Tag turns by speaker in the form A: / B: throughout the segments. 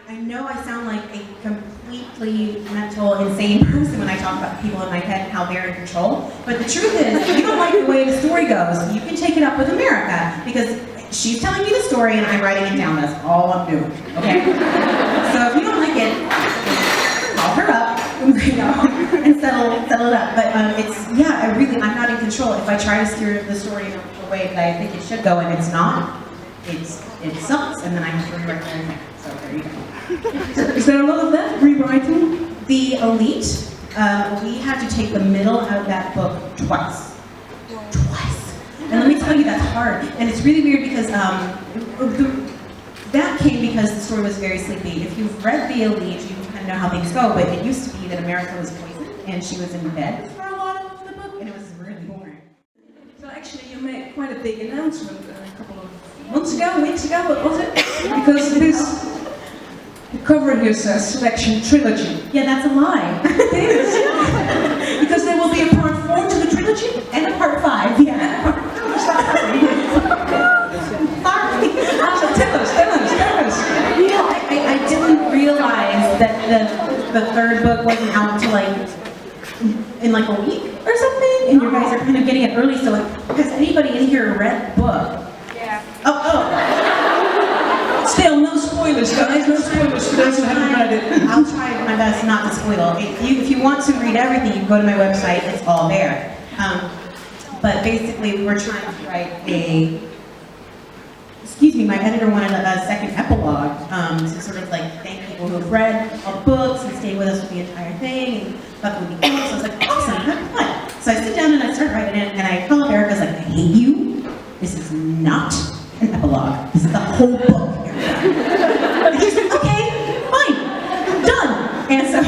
A: I know I sound like a completely mental, insane person when I talk about the people in my head and how they're in control. But the truth is, if you don't like the way the story goes, you can take it up with America, because she's telling me the story and I'm writing it down. That's all I'm doing. Okay? So if you don't like it, call her up, and settle it up. But I'm not in control. If I try to steer the story in a way that I think it should go and it's not, it sucks, and then I have to rewrite the whole thing. So there you go.
B: Is there a lot of that rewriting?
A: The Elite, we had to take the middle out of that book twice. And let me tell you, that's hard. And it's really weird because that came because the story was very sleepy. If you've read The Elite, you kind of know how things go, but it used to be that America was poisoned and she was in bed for a lot of the book, and it was really boring.
B: So actually you made quite a big announcement a couple of weeks ago, what was it? Because the cover here says Selection Trilogy.
A: Yeah, that's a lie.
B: It is. Because there will be a part 4 to the trilogy?
A: And a part 5, yeah.
B: Sorry. Tell us.
A: I didn't realize that the third book wasn't out until in like a week or something, and you guys are kind of getting it early, so has anybody in here read the book?
C: Yeah.
A: Oh.
B: Still, no spoilers, guys. No spoilers for those who haven't read it.
A: I'll try my best not to spoil. If you want to read everything, you can go to my website. It's all there. But basically, we're trying to write my editor wanted a second epilogue to sort of like thank people who have read all the books and stayed with us with the entire thing and thought it would be cool. So I was like, awesome, have fun. So I sit down and I start writing it, and I call up Erica, I was like, I hate you. This is not an epilogue. This is the whole book. And she's like, okay, fine, done. And so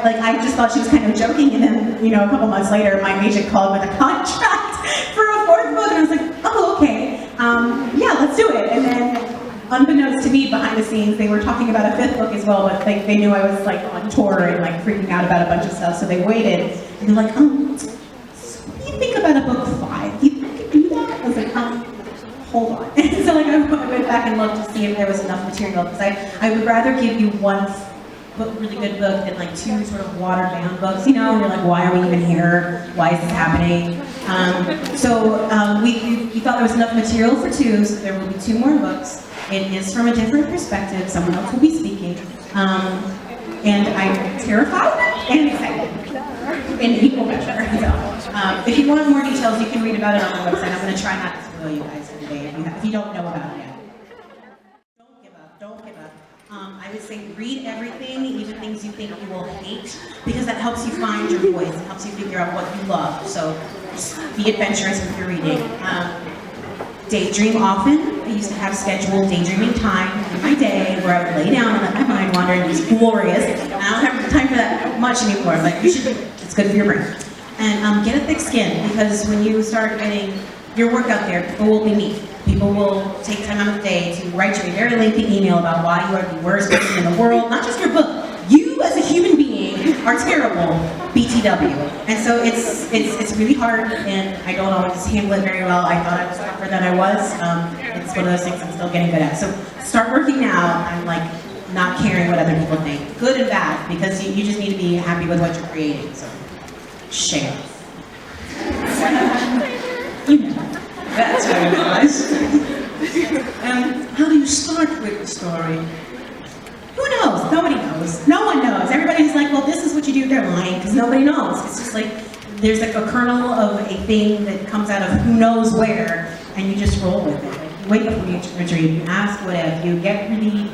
A: I just thought she was kind of joking, and then a couple months later, my agent called with a contract for a 4th book, and I was like, oh, okay, yeah, let's do it. And then, unbeknownst to me, behind the scenes, they were talking about a 5th book as well, but they knew I was like on tour and like freaking out about a bunch of stuff, so they waited, and they're like, so what do you think about a book 5? Do you think you could do that? I was like, hold on. So like I went back and looked to see if there was enough material, because I would rather give you one really good book than like 2 sort of watered down books, and you're like, why are we even here? Why is this happening? We thought there was enough material for 2, so there will be 2 more books. It is from a different perspective. Someone else will be speaking. And I'm terrified and excited in equal measure. So, if you want more details, you can read about it on my website. I'm going to try not to spoil you guys today if you don't know about it yet. Don't give up. I would say read everything, even things you think you will hate, because that helps you find your voice. It helps you figure out what you love. So just be adventurous with your reading. Daydream often. I used to have scheduled daydreaming time in my day where I would lay down and let my mind wander, and it was glorious. And I don't have time for that much anymore, but you should. It's good for your brain. And get a thick skin, because when you start getting your work out there, people will be mean. People will take time out of the day to write you a very lengthy email about why you are the worst person in the world. Not just your book. You as a human being are terrible. BTW. And so it's really hard, and I don't always handle it very well. I thought I was tougher than I was. It's one of those things I'm still getting good at. So start working now. I'm like not caring what other people think, good and bad, because you just need to be happy with what you're creating. So share.
B: That's very nice. How do you start with the story?
A: Who knows? Nobody knows. No one knows. Everybody's like, well, this is what you do. They're lying, because nobody knows. It's just like, there's like a kernel of a thing that comes out of who knows where, and you just roll with it. Like, you wake up from your dream, you ask what if, you get really,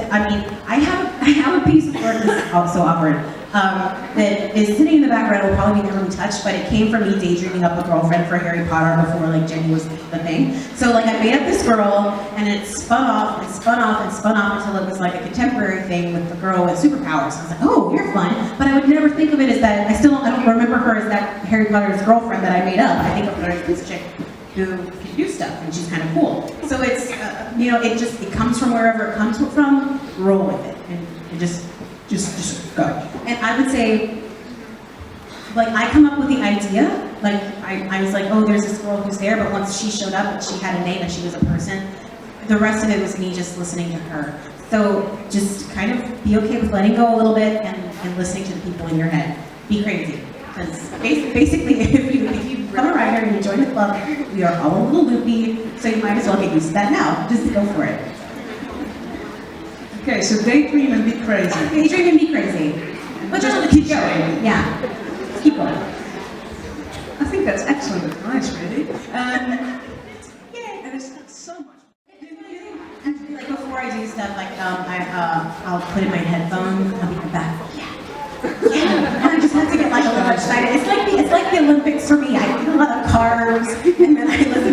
A: I have a piece of work that's also awkward, that is sitting in the background, will probably be never touched, but it came from me daydreaming up a girlfriend for Harry Potter before like Jenny was the thing. So like I made up this girl, and it spun off and spun off and spun off until it was like a contemporary thing with the girl with superpowers. So I was like, oh, you're fun, but I would never think of it as that. I don't remember her as that Harry Potter's girlfriend that I made up. I think of her as this chick who can do stuff, and she's kind of cool. So it's, it comes from wherever it comes from. Roll with it, and just go. And I would say, like, I come up with the idea, like, I was like, oh, there's this girl who's there, but once she showed up and she had a name and she was a person, the rest of it was me just listening to her. So just kind of be okay with letting go a little bit and listening to the people in your head. Be crazy. Because basically, if you become a writer and you join the club, we are all a little loopy, so you might as well get used to that now. Just go for it.
B: Okay, so daydream and be crazy.
A: Daydream and be crazy. But
B: Just keep going.
A: Yeah. Just keep going.
B: I think that's excellent advice, really. And it's so much.
A: Actually, like before I do stuff, like I'll put in my headphones, I'll be back. Yeah, and I just have to get like a little excited. It's like the Olympics for me. I eat a lot of carbs, and then I listen